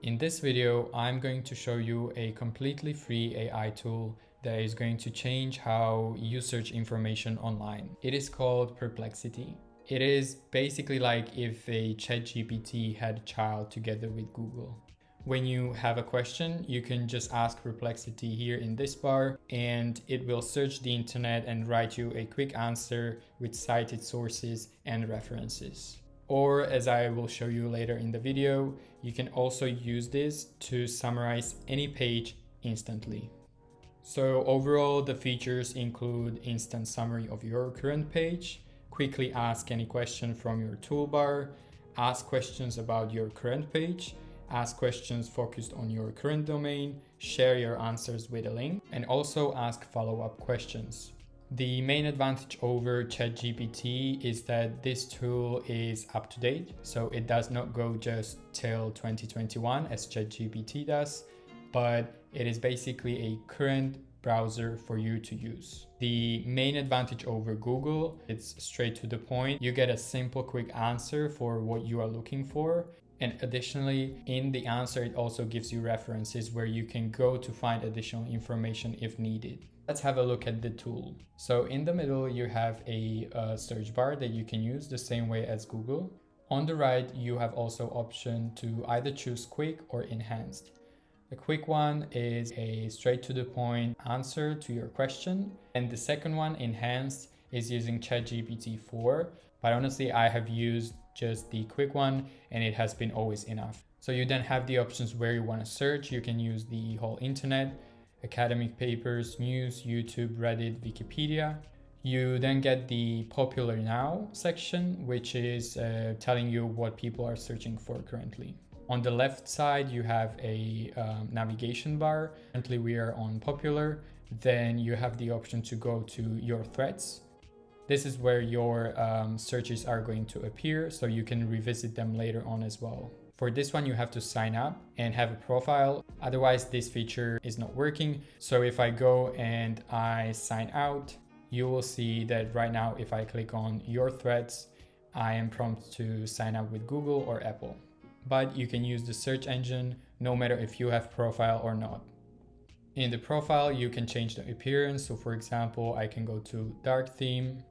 In this video, I'm going to show you a completely free AI tool that is going to change how you search information online. It is called Perplexity. It is basically like if a Chat GPT had a child together with Google. When you have a question, you can just ask Perplexity here in this bar, and it will search the internet and write you a quick answer with cited sources and references. Or, as I will show you later in the video, you can also use this to summarize any page instantly. So overall, the features include instant summary of your current page, quickly ask any question from your toolbar, ask questions about your current page, ask questions focused on your current domain, share your answers with a link, and also ask follow-up questions. The main advantage over ChatGPT is that this tool is up to date, so it does not go just till 2021 as ChatGPT does, but it is basically a current browser for you to use. The main advantage over Google, it's straight to the point. You get a simple, quick answer for what you are looking for. And additionally, in the answer, it also gives you references where you can go to find additional information if needed. Let's have a look at the tool. So in the middle, you have a search bar that you can use the same way as Google. On the right, you have also option to either choose quick or enhanced. The quick one is a straight to the point answer to your question. And the second one, enhanced, is using ChatGPT 4. But honestly, I have used just the quick one and it has been always enough. So you then have the options where you want to search. You can use the whole internet, academic papers, news, YouTube, Reddit, Wikipedia. You then get the popular now section, which is telling you what people are searching for currently. On the left side, you have a navigation bar. Currently we are on popular. Then you have the option to go to your threads. This is where your searches are going to appear, so you can revisit them later on as well. For this one, you have to sign up and have a profile. Otherwise, this feature is not working. So if I go and I sign out, you will see that right now, if I click on your threads, I am prompted to sign up with Google or Apple. But you can use the search engine no matter if you have profile or not. In the profile, you can change the appearance. So for example, I can go to dark theme.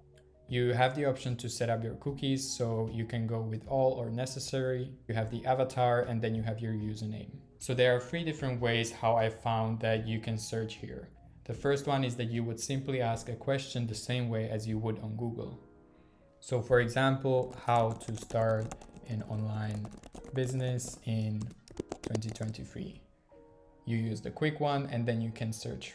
You have the option to set up your cookies, so you can go with all or necessary. You have the avatar, and then you have your username. So there are 3 different ways how I found that you can search here. The first one is that you would simply ask a question the same way as you would on Google. So for example, how to start an online business in 2023. You use the quick one and then you can search.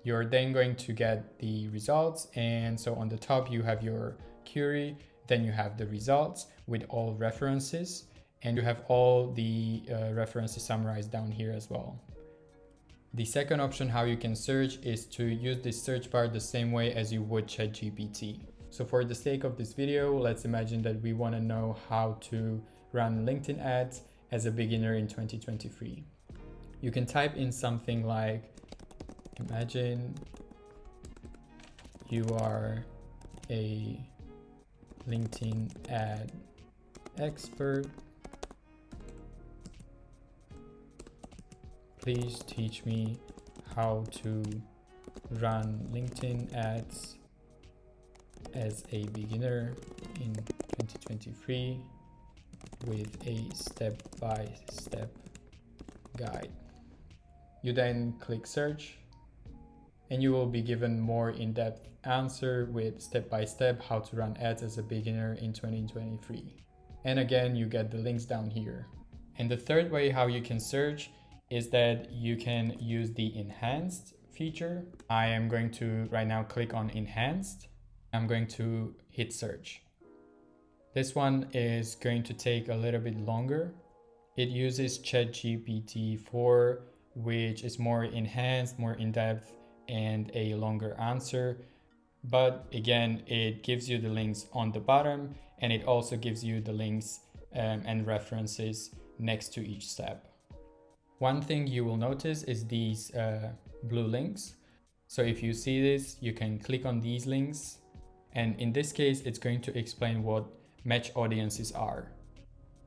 You're then going to get the results, and so on the top you have your query, then you have the results with all references, and you have all the references summarized down here as well. The second option how you can search is to use this search bar the same way as you would ChatGPT. So for the sake of this video, let's imagine that we want to know how to run LinkedIn ads as a beginner in 2023. You can type in something like, imagine you are a LinkedIn ad expert. Please teach me how to run LinkedIn ads as a beginner in 2023 with a step-by-step guide. You then click search, and you will be given more in-depth answer with step-by-step how to run ads as a beginner in 2023. And again, you get the links down here. And the third way how you can search is that you can use the enhanced feature. I am going to right now click on enhanced. I'm going to hit search. This one is going to take a little bit longer. It uses ChatGPT 4, which is more enhanced, more in-depth, and a longer answer. But again, it gives you the links on the bottom, and it also gives you the links and references next to each step. One thing you will notice is these blue links. So if you see this, you can click on these links. And in this case, it's going to explain what match audiences are.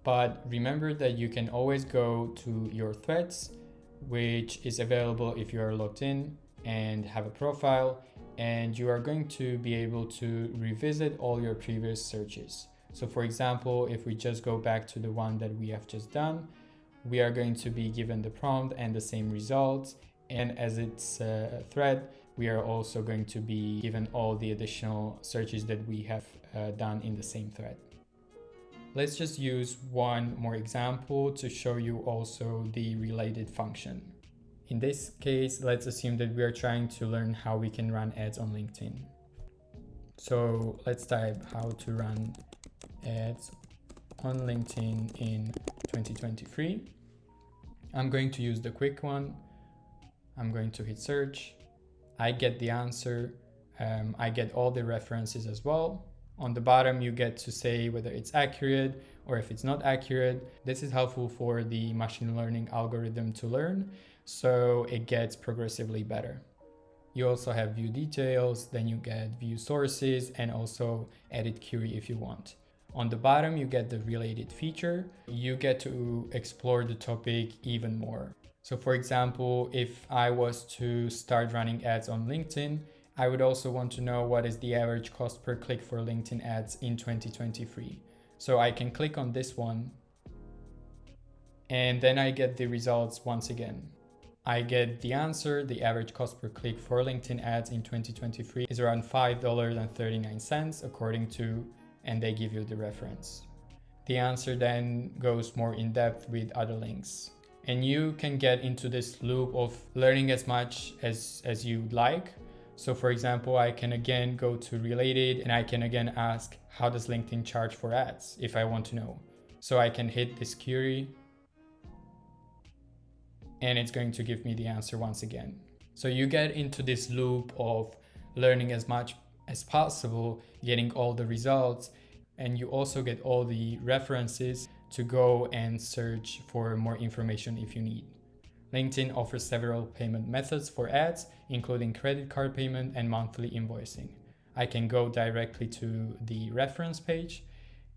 But remember that you can always go to your threads, which is available if you are logged in and have a profile, and you are going to be able to revisit all your previous searches. So for example, if we just go back to the one that we have just done, we are going to be given the prompt and the same results. And as it's a thread, we are also going to be given all the additional searches that we have done in the same thread. Let's just use one more example to show you also the related function. In this case, let's assume that we are trying to learn how we can run ads on LinkedIn. So let's type how to run ads on LinkedIn in 2023. I'm going to use the quick one. I'm going to hit search. I get the answer. I get all the references as well. On the bottom, you get to say whether it's accurate or if it's not accurate. This is helpful for the machine learning algorithm to learn, so it gets progressively better. You also have view details, then you get view sources and also edit query if you want. On the bottom, you get the related feature. You get to explore the topic even more. So for example, if I was to start running ads on LinkedIn, I would also want to know what is the average cost per click for LinkedIn ads in 2023. So I can click on this one and then I get the results once again. I get the answer. The average cost per click for LinkedIn ads in 2023 is around $5.39 according to, and they give you the reference. The answer then goes more in depth with other links. And you can get into this loop of learning as much as you'd like. So for example, I can again go to related and I can again ask, how does LinkedIn charge for ads if I want to know? So I can hit this query and it's going to give me the answer once again. So you get into this loop of learning as much as possible, getting all the results, and you also get all the references to go and search for more information if you need. LinkedIn offers several payment methods for ads, including credit card payment and monthly invoicing. I can go directly to the reference page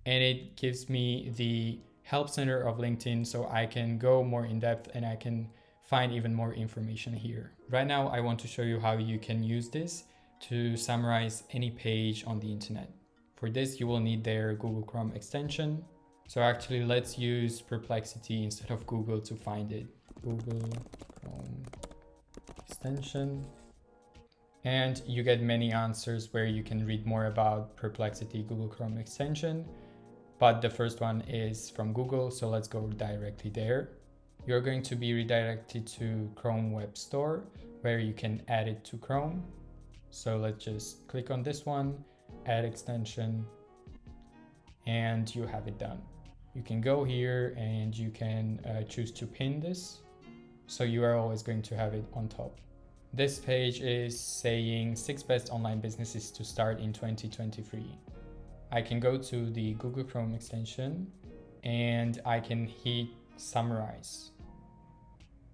and it gives me the help center of LinkedIn, so I can go more in depth and I can find even more information here. Right now, I want to show you how you can use this to summarize any page on the internet. For this, you will need their Google Chrome extension. So actually, let's use Perplexity instead of Google to find it. Google Chrome extension. And you get many answers where you can read more about Perplexity Google Chrome extension. But the first one is from Google, so let's go directly there. You're going to be redirected to Chrome Web Store, where you can add it to Chrome. So let's just click on this one, add extension, and you have it done. You can go here and you can choose to pin this. So you are always going to have it on top. This page is saying 6 best online businesses to start in 2023. I can go to the Google Chrome extension and I can hit summarize.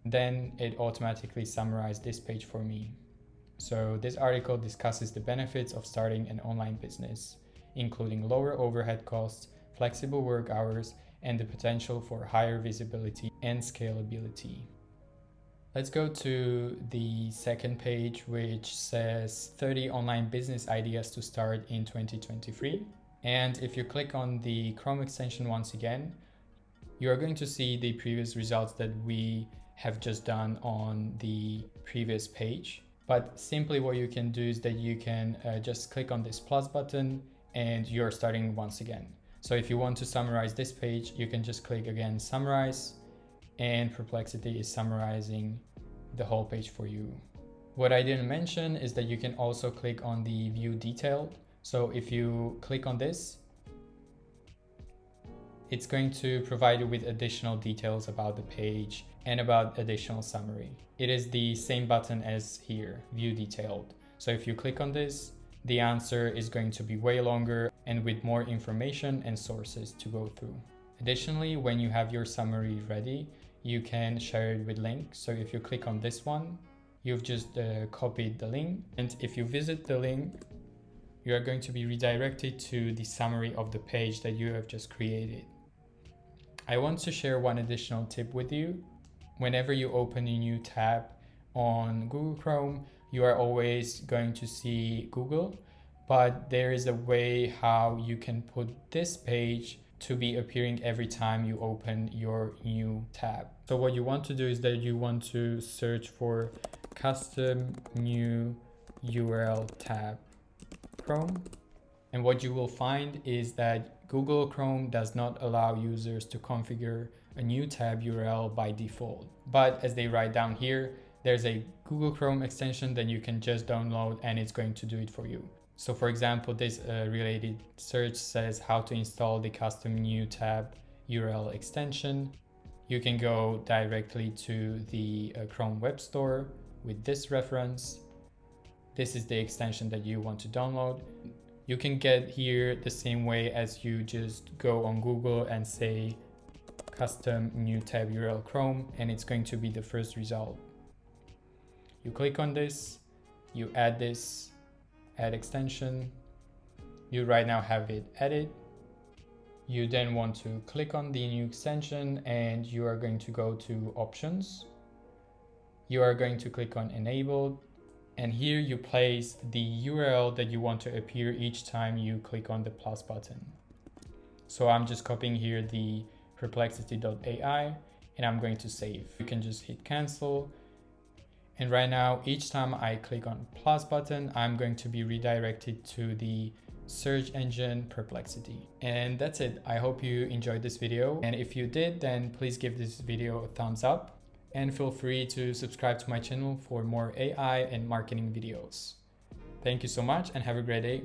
Then it automatically summarizes this page for me. So this article discusses the benefits of starting an online business, including lower overhead costs, flexible work hours, and the potential for higher visibility and scalability. Let's go to the second page, which says 30 online business ideas to start in 2023. And if you click on the Chrome extension once again, you are going to see the previous results that we have just done on the previous page. But simply what you can do is that you can just click on this plus button and you're starting once again. So if you want to summarize this page, you can just click again, summarize, and Perplexity is summarizing the whole page for you. What I didn't mention is that you can also click on the view detailed. So if you click on this, it's going to provide you with additional details about the page and about additional summary. It is the same button as here, view detailed. So if you click on this, the answer is going to be way longer and with more information and sources to go through. Additionally, when you have your summary ready, you can share it with links. So if you click on this one, you've just copied the link. And if you visit the link, you are going to be redirected to the summary of the page that you have just created. I want to share one additional tip with you. Whenever you open a new tab on Google Chrome, you are always going to see Google, but there is a way how you can put this page to be appearing every time you open your new tab. So what you want to do is that you want to search for custom new URL tab Chrome. And what you will find is that Google Chrome does not allow users to configure a new tab URL by default. But as they write down here, there's a Google Chrome extension that you can just download and it's going to do it for you. So for example, this related search says how to install the custom new tab URL extension. You can go directly to the Chrome Web Store with this reference. This is the extension that you want to download. You can get here the same way as you just go on Google and say custom new tab URL Chrome, and it's going to be the first result. You click on this, you add this, add extension. You right now have it added. You then want to click on the new extension and you are going to go to options. You are going to click on enabled. And here you place the URL that you want to appear each time you click on the plus button. So I'm just copying here the perplexity.ai and I'm going to save. You can just hit cancel. And right now, each time I click on plus button, I'm going to be redirected to the search engine Perplexity. And that's it. I hope you enjoyed this video. And if you did, then please give this video a thumbs up. And feel free to subscribe to my channel for more AI and marketing videos. Thank you so much and have a great day.